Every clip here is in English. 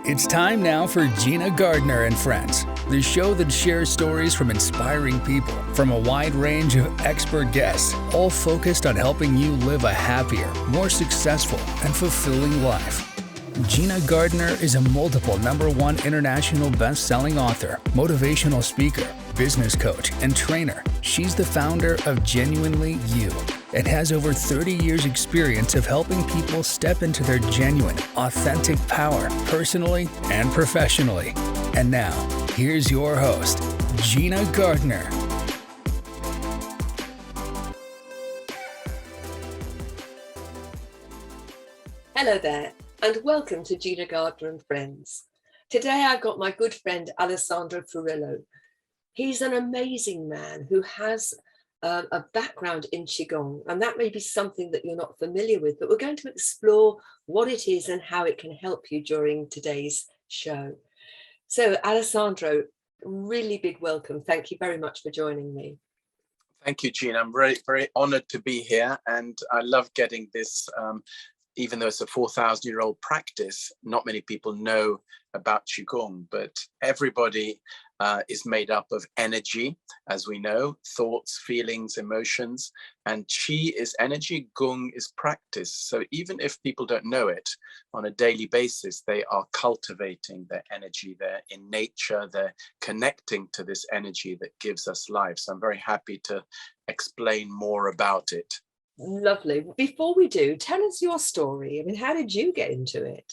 It's time now for Gina Gardiner and Friends, the show that shares stories from inspiring people from a wide range of expert guests, all focused on helping you live a happier, more successful, and fulfilling life. Gina Gardiner is a multiple #1 international best-selling author, motivational speaker, business coach, and trainer. She's the founder of Genuinely You and has over 30 years experience of helping people step into their genuine, authentic power, personally and professionally. And now, here's your host, Gina Gardiner. Hello there, and welcome to Gina Gardiner and Friends. Today I've got my good friend Alessandro Ferullo. He's an amazing man who has a background in Qigong, and that may be something that you're not familiar with, but we're going to explore what it is and how it can help you during today's show. So Alessandro, really big welcome. Thank you very much for joining me. Thank you, Gina. I'm very, very honored to be here, and I love getting this. Even though it's a 4,000-year-old practice, not many people know about Qigong, but everybody is made up of energy, as we know, thoughts, feelings, emotions, and Qi is energy, Gong is practice. So even if people don't know it on a daily basis, they are cultivating their energy. They're in nature, they're connecting to this energy that gives us life. So I'm very happy to explain more about it. Lovely. Before we do, tell us your story. I mean, how did you get into it?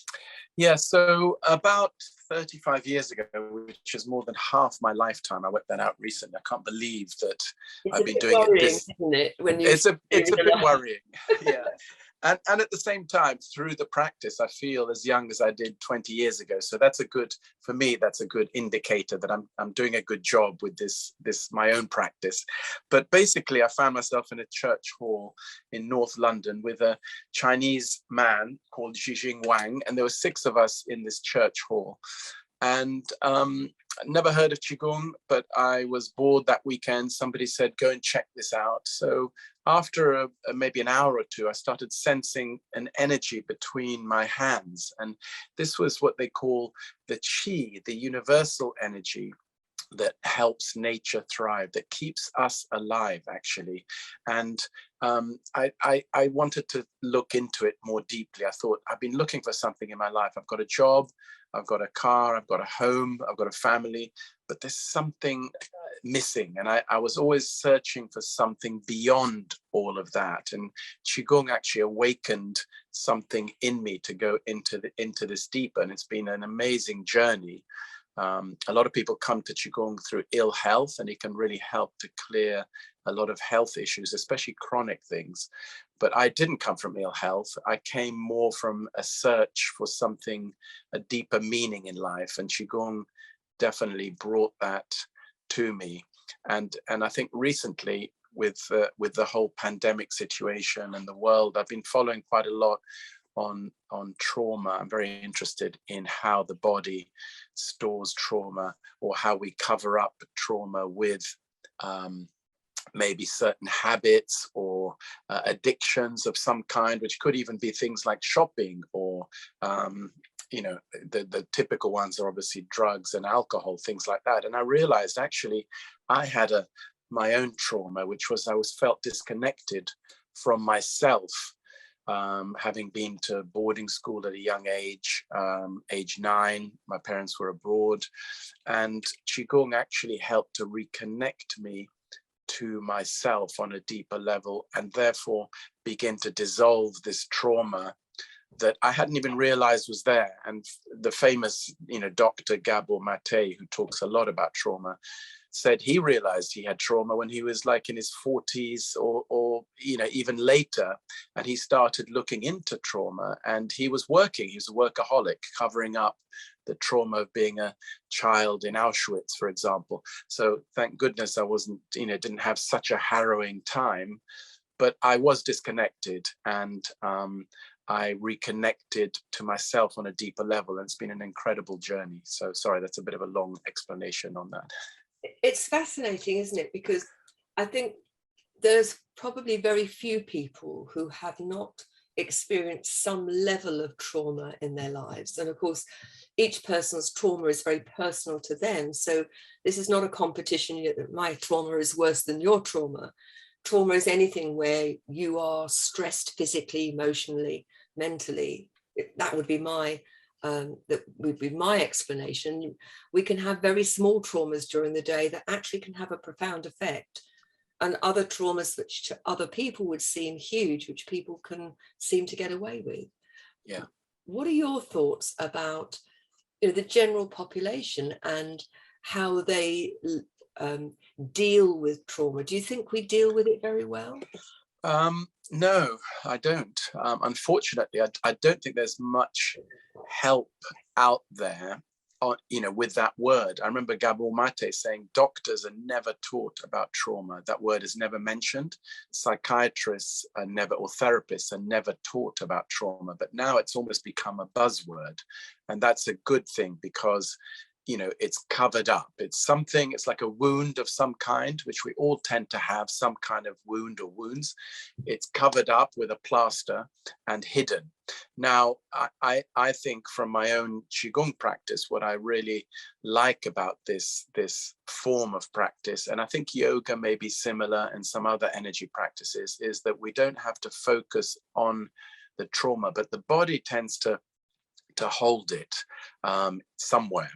Yeah, so about 35 years ago, which is more than half my lifetime, I worked that out recently. I can't believe that I've been doing it this. Isn't it? When you it's a bit worrying. Yeah. And at the same time, through the practice, I feel as young as I did 20 years ago. So that's for me, that's a good indicator that I'm doing a good job with this my own practice. But basically, I found myself in a church hall in North London with a Chinese man called Zhijing Wang. And there were 6 of us in this church hall. And never heard of Qigong, but I was bored that weekend. Somebody said, go and check this out. So after maybe an hour or two, I started sensing an energy between my hands. And this was what they call the Qi, the universal energy that helps nature thrive, that keeps us alive, actually. And I wanted to look into it more deeply. I thought, I've been looking for something in my life. I've got a job, I've got a car, I've got a home, I've got a family, but there's something missing. And I was always searching for something beyond all of that. And Qigong actually awakened something in me to go into this deeper. And it's been an amazing journey. A lot of people come to Qigong through ill health, and it can really help to clear a lot of health issues, especially chronic things. But I didn't come from ill health. I came more from a search for something, a deeper meaning in life. And Qigong definitely brought that to me. And I think recently with the whole pandemic situation and the world, I've been following quite a lot on trauma. I'm very interested in how the body stores trauma, or how we cover up trauma with maybe certain habits or addictions of some kind, which could even be things like shopping or the typical ones are obviously drugs and alcohol, things like that. And I realized actually I had my own trauma, which was I felt disconnected from myself. Having been to boarding school at a young age, age 9, my parents were abroad, and Qigong actually helped to reconnect me to myself on a deeper level, and therefore begin to dissolve this trauma that I hadn't even realized was there. And the famous, Dr. Gabor Mate, who talks a lot about trauma, said he realized he had trauma when he was like in his 40s or even later, and he started looking into trauma. And he was a workaholic, covering up the trauma of being a child in Auschwitz, for example. So thank goodness I wasn't, didn't have such a harrowing time, but I was disconnected, and I reconnected to myself on a deeper level. And it's been an incredible journey. So sorry, that's a bit of a long explanation on that. It's fascinating, isn't it? Because I think there's probably very few people who have not experienced some level of trauma in their lives. And of course, each person's trauma is very personal to them. So this is not a competition that my trauma is worse than your trauma. Trauma is anything where you are stressed physically, emotionally, mentally. That would be my explanation. We can have very small traumas during the day that actually can have a profound effect, and other traumas which to other people would seem huge, which people can seem to get away with. Yeah. What are your thoughts about, you know, the general population and how they deal with trauma? Do you think we deal with it very well? No, I don't. Unfortunately, I don't think there's much help out there on, with that word. I remember Gabor Mate saying doctors are never taught about trauma. That word is never mentioned. Psychiatrists are never, or therapists are never taught about trauma. But now it's almost become a buzzword. And that's a good thing, because it's covered up. It's like a wound of some kind, which we all tend to have, some kind of wound or wounds. It's covered up with a plaster and hidden. Now, I think from my own Qigong practice, what I really like about this form of practice, and I think yoga may be similar and some other energy practices, is that we don't have to focus on the trauma, but the body tends to hold it somewhere.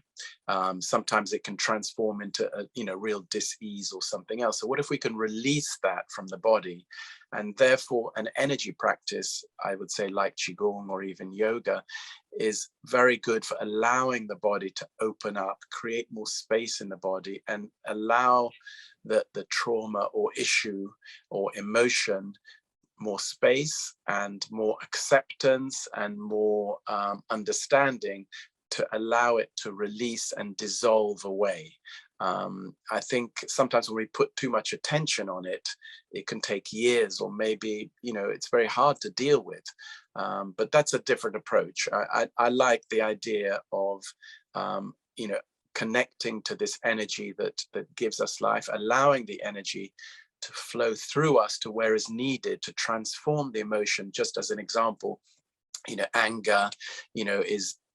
Sometimes it can transform into a real dis-ease or something else. So what if we can release that from the body? And therefore an energy practice, I would say, like Qigong or even yoga, is very good for allowing the body to open up, create more space in the body, and allow the trauma or issue or emotion more space and more acceptance and more understanding, to allow it to release and dissolve away. I think sometimes when we put too much attention on it, it can take years, or maybe, it's very hard to deal with. But that's a different approach. I like the idea of, connecting to this energy that gives us life, allowing the energy to flow through us to where is needed to transform the emotion. Just as an example, anger,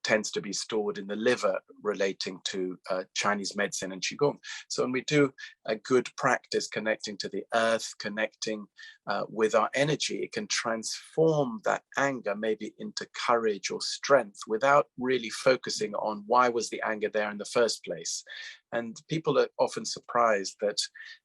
tends to be stored in the liver, relating to Chinese medicine and Qigong. So when we do a good practice connecting to the earth, connecting with our energy, it can transform that anger maybe into courage or strength, without really focusing on why was the anger there in the first place. And people are often surprised that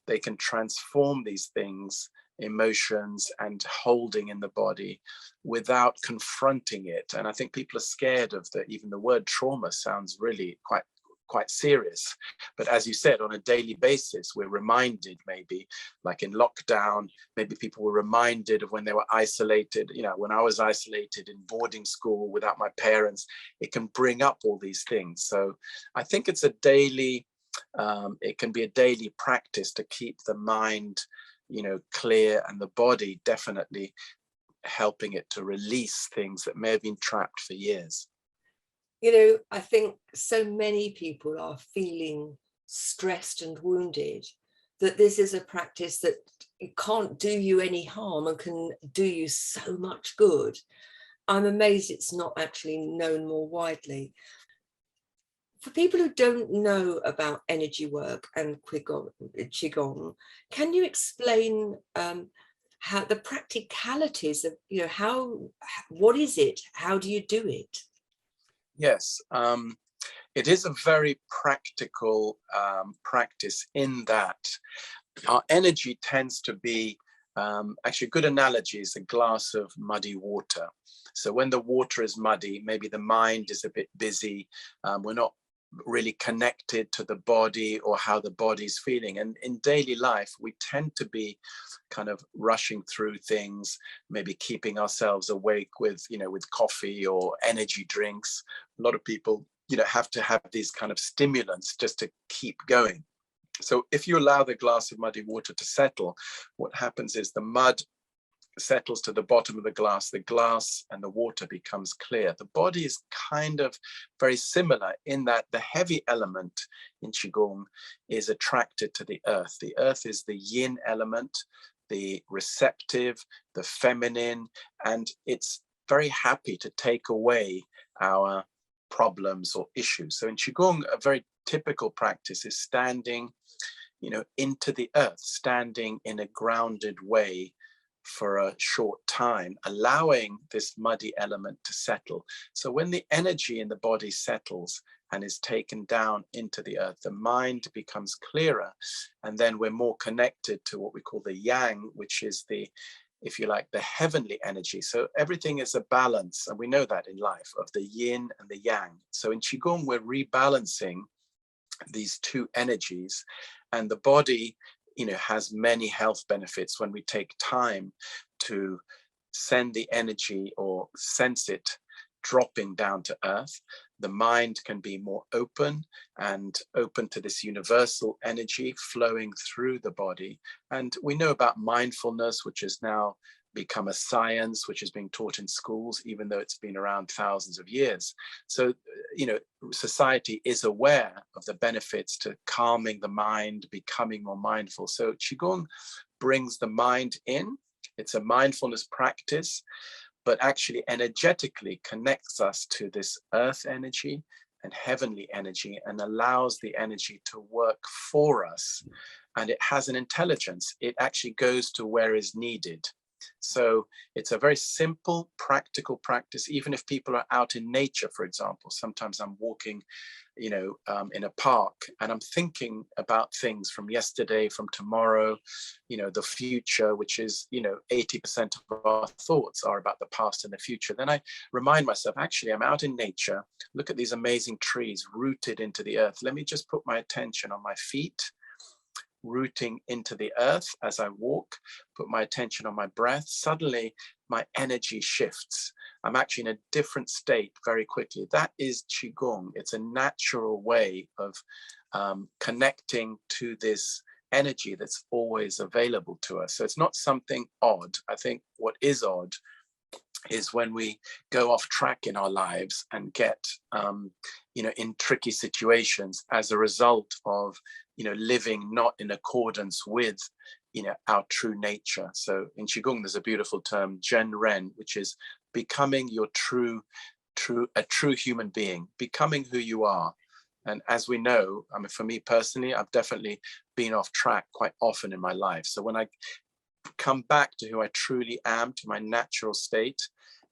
they can transform these things, emotions and holding in the body, without confronting it. And I think people are scared of even the word trauma sounds really quite serious. But as you said, on a daily basis, we're reminded, maybe like in lockdown, maybe people were reminded of when they were isolated. When I was isolated in boarding school without my parents, it can bring up all these things. So I think it's it can be a daily practice to keep the mind clear, and the body definitely helping it to release things that may have been trapped for years. I think so many people are feeling stressed and wounded, that this is a practice that can't do you any harm and can do you so much good. I'm amazed it's not actually known more widely. For people who don't know about energy work and Qigong, can you explain how the practicalities of, what is it? How do you do it? Yes, it is a very practical practice, in that our energy tends to be, actually a good analogy is a glass of muddy water. So when the water is muddy, maybe the mind is a bit busy, we're not really connected to the body or how the body's feeling. And in daily life, we tend to be kind of rushing through things, maybe keeping ourselves awake with coffee or energy drinks. A lot of people, have to have these kind of stimulants just to keep going. So if you allow the glass of muddy water to settle, what happens is the mud settles to the bottom of the glass and the water becomes clear. The body is kind of very similar, in that the heavy element in Qigong is attracted to the earth. The earth is the yin element. the receptive, the feminine, and it's very happy to take away our problems or issues. So in Qigong, a very typical practice is standing, into the earth, standing in a grounded way for a short time, allowing this muddy element to settle. So when the energy in the body settles and is taken down into the earth, the mind becomes clearer, and then we're more connected to what we call the yang, which is the, if you like, the heavenly energy. So everything is a balance, and we know that in life, of the yin and the yang. So in Qigong, we're rebalancing these two energies, and the body has many health benefits when we take time to send the energy or sense it dropping down to earth. The mind can be more open to this universal energy flowing through the body. And we know about mindfulness, which has now become a science which is being taught in schools, even though it's been around thousands of years. So, society is aware of the benefits to calming the mind, becoming more mindful. So Qigong brings the mind in. It's a mindfulness practice, but actually energetically connects us to this earth energy and heavenly energy, and allows the energy to work for us. And it has an intelligence. It actually goes to where is needed. So it's a very simple, practical practice. Even if people are out in nature, for example, sometimes I'm walking, in a park, and I'm thinking about things from yesterday, from tomorrow, the future, which is, 80% of our thoughts are about the past and the future. Then I remind myself, actually, I'm out in nature. Look at these amazing trees rooted into the earth. Let me just put my attention on my feet, rooting into the earth as I walk, put my attention on my breath. Suddenly my energy shifts. I'm actually in a different state very quickly. That is Qigong. It's a natural way of connecting to this energy that's always available to us. So it's not something odd. I think what is odd is when we go off track in our lives and get in tricky situations as a result of living not in accordance with our true nature. So in Qigong there's a beautiful term, Zhen Ren, which is becoming your true human being, becoming who you are. And as we know, I mean, for me personally, I've definitely been off track quite often in my life. So when I come back to who I truly am, to my natural state,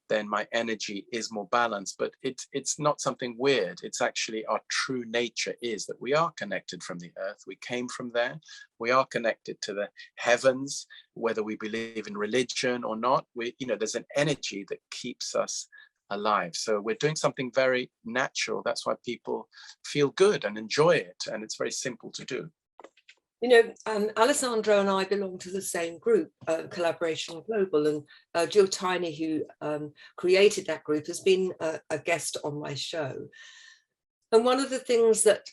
then my energy is more balanced. But it's not something weird. It's actually our true nature is that we are connected from the earth. We came from there. We are connected to the heavens, whether we believe in religion or not. There's an energy that keeps us alive. So we're doing something very natural. That's why people feel good and enjoy it. And it's very simple to do. Alessandro and I belong to the same group, Collaboration Global, and Jill Tiney, who created that group, has been a guest on my show. And one of the things that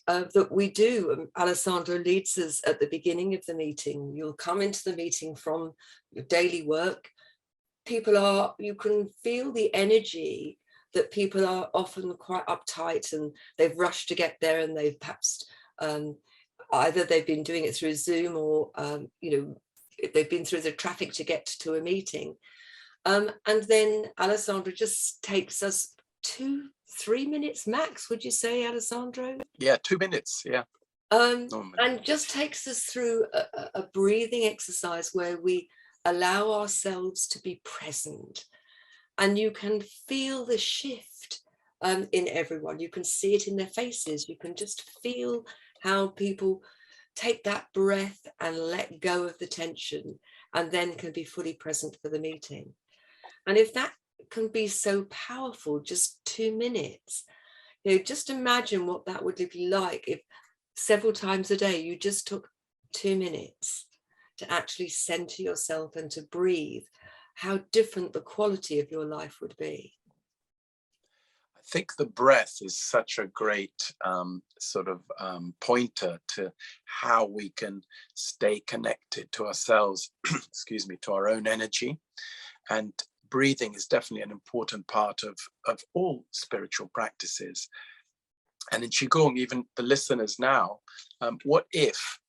we do, Alessandro leads us at the beginning of the meeting. You'll come into the meeting from your daily work. You can feel the energy that people are often quite uptight and they've rushed to get there, and they've perhaps either they've been doing it through Zoom or, they've been through the traffic to get to a meeting. And then Alessandro just takes us 2-3 minutes max, would you say, Alessandro? Yeah, 2 minutes, yeah. And just takes us through a breathing exercise where we allow ourselves to be present. And you can feel the shift in everyone. You can see it in their faces. You can just feel how people take that breath and let go of the tension, and then can be fully present for the meeting. And if that can be so powerful, just 2 minutes, just imagine what that would be like if several times a day you just took 2 minutes to actually center yourself and to breathe, how different the quality of your life would be. I think the breath is such a great pointer to how we can stay connected to ourselves, to our own energy. And breathing is definitely an important part of all spiritual practices. And in Qigong, even the listeners now, what if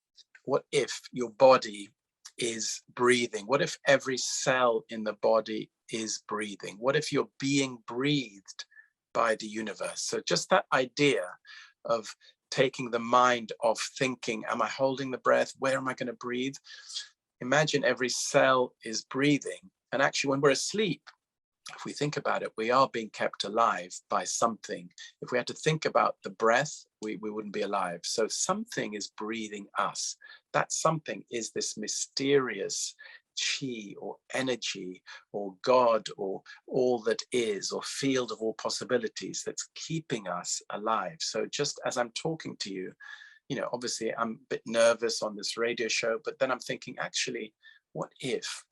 your body is breathing? What if every cell in the body is breathing? What if you're being breathed by the universe? So just that idea of taking the mind off thinking, am I holding the breath? Where am I going to breathe? Imagine every cell is breathing. And actually, when we're asleep, if we think about it, we are being kept alive by something. If we had to think about the breath, we wouldn't be alive. So something is breathing us. That something is this mysterious chi or energy or God or all that is, or field of all possibilities that's keeping us alive. So just as I'm talking to you, obviously I'm a bit nervous on this radio show, but then I'm thinking, actually, what if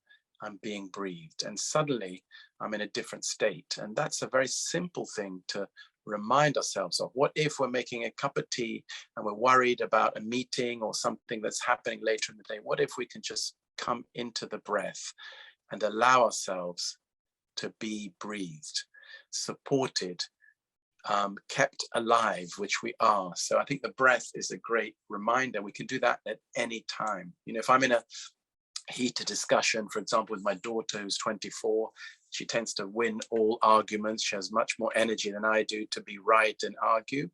I'm being breathed? And suddenly I'm in a different state. And that's a very simple thing to remind ourselves of. What if we're making a cup of tea and we're worried about a meeting or something that's happening later in the day? What if we can just come into the breath and allow ourselves to be breathed, supported, kept alive, which we are. So I think the breath is a great reminder. We can do that at any time. If I'm in a heated discussion, for example, with my daughter who's 24, she tends to win all arguments. She has much more energy than I do to be right and argue.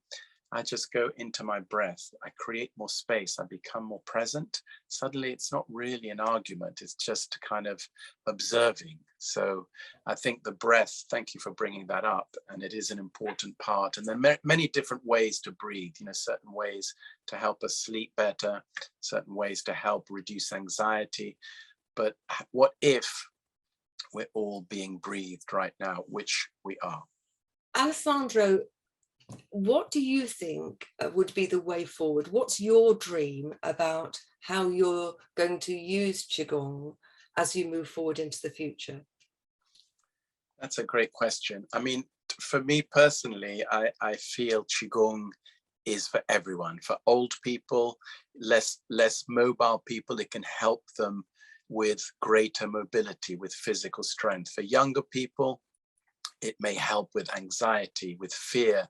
I just go into my breath. I create more space. I become more present. Suddenly it's not really an argument. It's just kind of observing. So I think the breath, thank you for bringing that up. And it is an important part. And there are many different ways to breathe, certain ways to help us sleep better, certain ways to help reduce anxiety. But what if we're all being breathed right now, which we are? Alessandro, what do you think would be the way forward? What's your dream about how you're going to use Qigong as you move forward into the future? That's a great question. I mean, for me personally, I feel Qigong is for everyone. For old people, less mobile people, it can help them with greater mobility, with physical strength. For younger people, it may help with anxiety, with fear,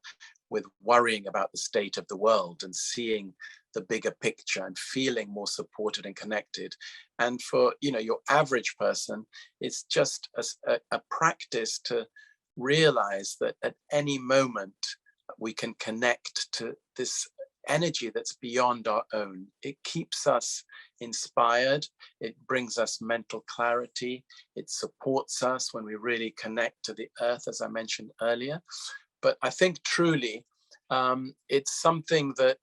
with worrying about the state of the world and seeing the bigger picture and feeling more supported and connected. And for your average person, it's just a practice to realize that at any moment we can connect to this energy that's beyond our own. It keeps us inspired. It brings us mental clarity. It supports us when we really connect to the earth, as I mentioned earlier. But I think truly it's something that,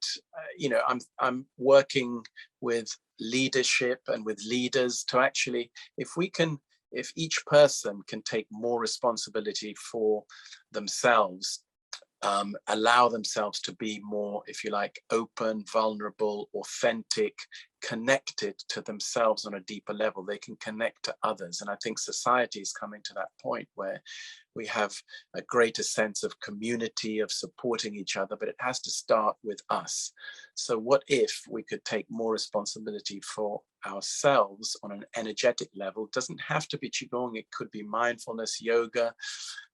I'm working with leadership and with leaders to actually, if each person can take more responsibility for themselves, allow themselves to be more, if you like, open, vulnerable, authentic, connected to themselves on a deeper level, they can connect to others. And I think society is coming to that point where we have a greater sense of community, of supporting each other, but it has to start with us. So what if we could take more responsibility for ourselves on an energetic level? It doesn't have to be Qigong, it could be mindfulness, yoga,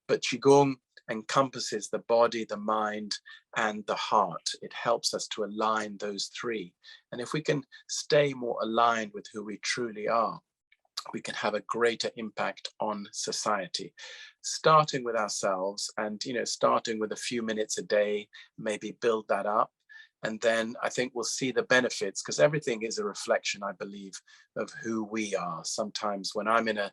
but Qigong encompasses the body, the mind, and the heart. It helps us to align those three. And if we can stay more aligned with who we truly are, we can have a greater impact on society, starting with ourselves and, starting with a few minutes a day, maybe build that up. And then I think we'll see the benefits, because everything is a reflection, I believe, of who we are. Sometimes when I'm in a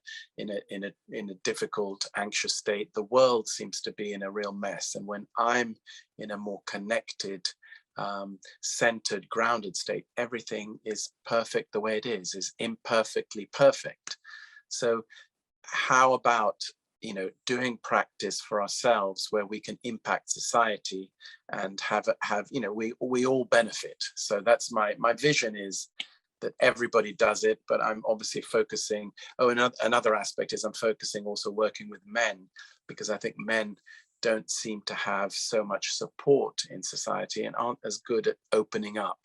difficult, anxious state, the world seems to be in a real mess. And when I'm in a more connected, centered, grounded state, everything is perfect the way it is imperfectly perfect. So how about doing practice for ourselves where we can impact society and have we all benefit. So that's my vision, is that everybody does it, but I'm obviously focusing. Another aspect is I'm focusing also working with men, because I think men don't seem to have so much support in society and aren't as good at opening up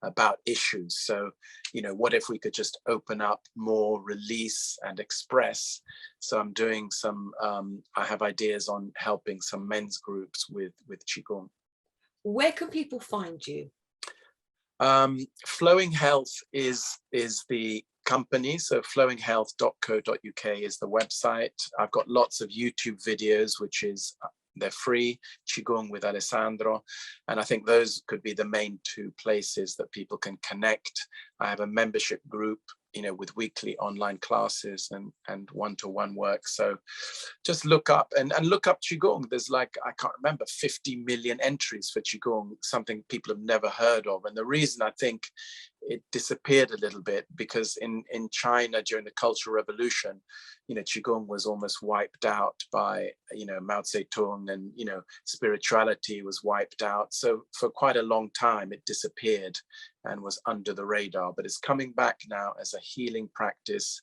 about issues. So, what if we could just open up more, release and express? So I'm doing some, I have ideas on helping some men's groups with Qigong. Where can people find you? Flowing Health is the company. So flowinghealth.co.uk is the website. I've got lots of YouTube videos, which is they're free, Qigong with Alessandro. And I think those could be the main two places that people can connect. I have a membership group, with weekly online classes and one-to-one work. So just look up and look up Qigong. There's I can't remember, 50 million entries for Qigong, something people have never heard of. And the reason I think it disappeared a little bit, because in China during the Cultural Revolution, Qigong was almost wiped out by, Mao Zedong, and, spirituality was wiped out. So for quite a long time, it disappeared and was under the radar, but it's coming back now as a healing practice,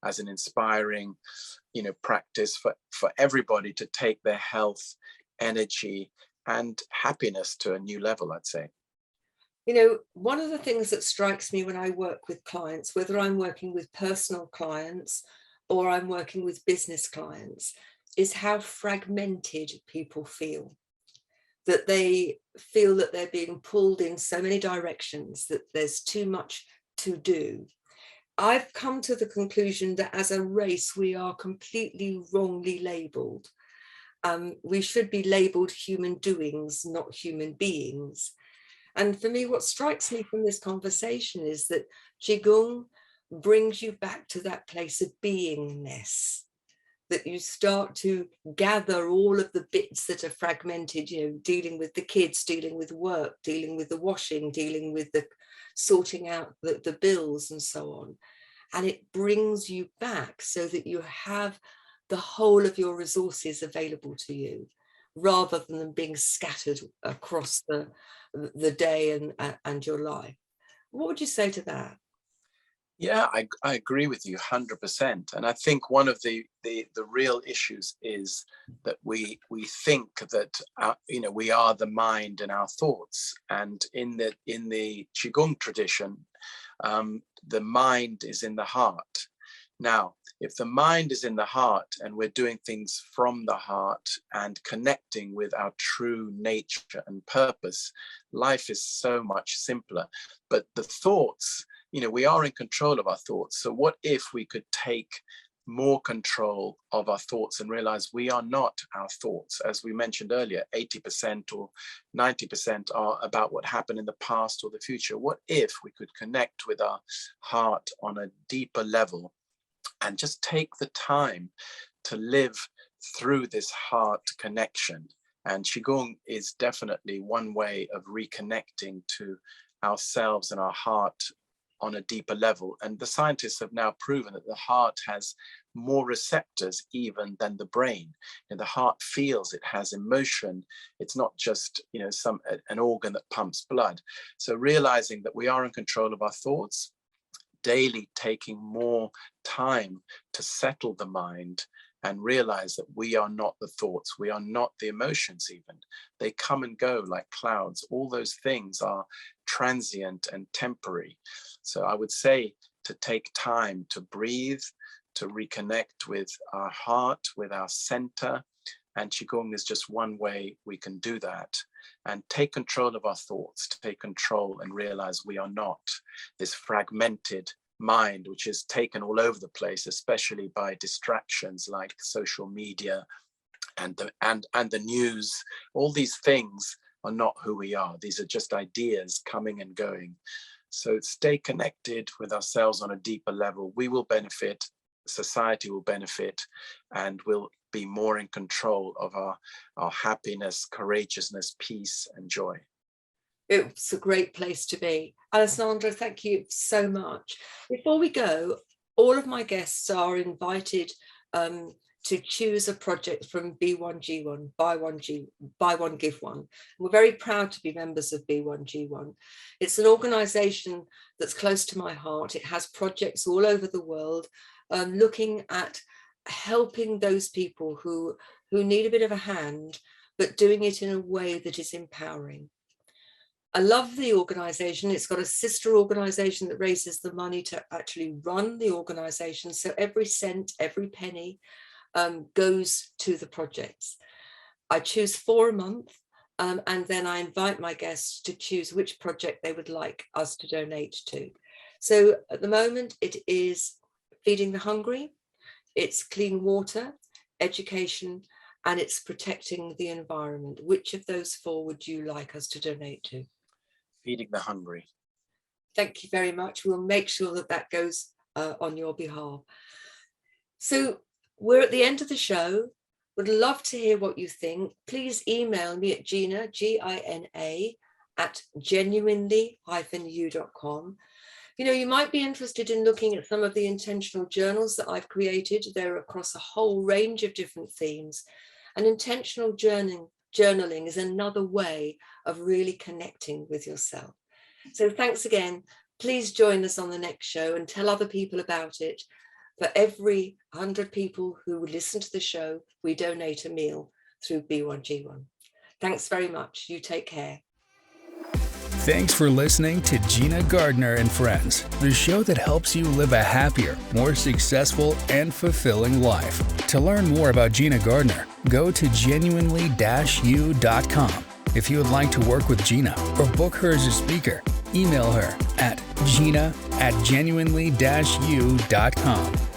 as an inspiring, practice for everybody to take their health, energy, and happiness to a new level, I'd say. One of the things that strikes me when I work with clients, whether I'm working with personal clients or I'm working with business clients, is how fragmented people feel. That they feel that they're being pulled in so many directions, that there's too much to do. I've come to the conclusion that as a race, we are completely wrongly labeled. We should be labeled human doings, not human beings. And for me, what strikes me from this conversation is that Qigong brings you back to that place of beingness, that you start to gather all of the bits that are fragmented, dealing with the kids, dealing with work, dealing with the washing, dealing with the sorting out the bills and so on. And it brings you back so that you have the whole of your resources available to you, rather than them being scattered across the day and your life. What would you say to that? Yeah, I agree with you 100%. And I think one of the real issues is that we think that we are the mind and our thoughts. And in the Qigong tradition, the mind is in the heart. Now, if the mind is in the heart and we're doing things from the heart and connecting with our true nature and purpose, life is so much simpler. But the thoughts, we are in control of our thoughts. So what if we could take more control of our thoughts and realize we are not our thoughts? As we mentioned earlier, 80% or 90% are about what happened in the past or the future. What if we could connect with our heart on a deeper level and just take the time to live through this heart connection? And Qigong is definitely one way of reconnecting to ourselves and our heart on a deeper level. And the scientists have now proven that the heart has more receptors even than the brain. The heart feels, it has emotion. It's not just an organ that pumps blood. So realizing that we are in control of our thoughts, daily taking more time to settle the mind and realize that we are not the thoughts, we are not the emotions even. They come and go like clouds. All those things are transient and temporary. So I would say to take time to breathe, to reconnect with our heart, with our center. And Qigong is just one way we can do that. And take control of our thoughts, to take control and realize we are not this fragmented mind, which is taken all over the place, especially by distractions like social media and the news. All these things are not who we are. These are just ideas coming and going. So stay connected with ourselves on a deeper level. We will benefit, society will benefit, and we'll be more in control of our happiness, courageousness, peace, and joy. It's a great place to be. Alessandro, thank you so much. Before we go, all of my guests are invited to choose a project from B1G1, buy one, give one. We're very proud to be members of B1G1. It's an organization that's close to my heart. It has projects all over the world, looking at helping those people who need a bit of a hand, but doing it in a way that is empowering. I love the organization. It's got a sister organization that raises the money to actually run the organization. So every cent, every penny goes to the projects. I choose 4 a month, and then I invite my guests to choose which project they would like us to donate to. So at the moment, it is feeding the hungry, it's clean water, education, and it's protecting the environment. Which of those four would you like us to donate to? Feeding the hungry. Thank you very much. We'll make sure that that goes on your behalf. So we're at the end of the show. Would love to hear what you think. Please email me at Gina, Gina, at genuinely-u.com. You know, you might be interested in looking at some of the intentional journals that I've created. They're across a whole range of different themes. And intentional journaling is another way of really connecting with yourself. So thanks again. Please join us on the next show and tell other people about it. For every 100 people who listen to the show, we donate a meal through B1G1. Thanks very much. You take care. Thanks for listening to Gina Gardiner and Friends, the show that helps you live a happier, more successful, and fulfilling life. To learn more about Gina Gardiner, go to genuinely-u.com. If you would like to work with Gina or book her as a speaker, email her at gina@genuinely-u.com.